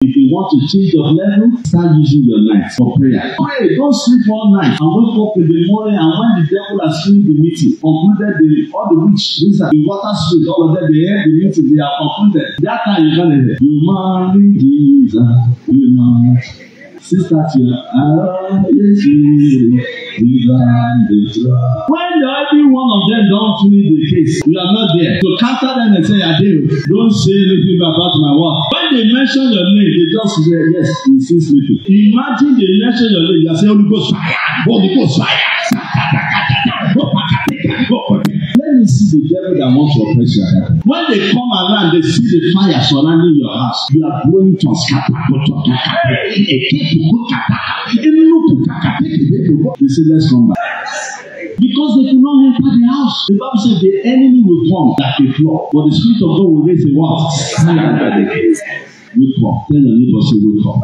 If you want to change your level, start using your night for prayer. Pray, don't sleep all night and wake up in the morning, and when the devil has finished the meeting, concluded all the witch, wizard, the water spirit, all of them, they heard the meeting, they are concluded. That time you can't hear. You marry Jesus, you know. Sister, yes, when every one of them don't finish the case, you are not there. To counter them and say, Adeo, don't say anything about my work. When they mention your name, they just say, yes, he's still sleeping. Imagine they mention your name, you say, Holy Ghost fire, Holy Ghost fire. Let me see the devil that wants to oppress your head. When they come around, they see the fire surrounding your house. You are blowing to scatter. They say, let's come back. Because they could not enter the house. The Bible says the enemy will come like a flood, but the Spirit of God will raise a what? Wake up. Tell your neighbor, say, wake up.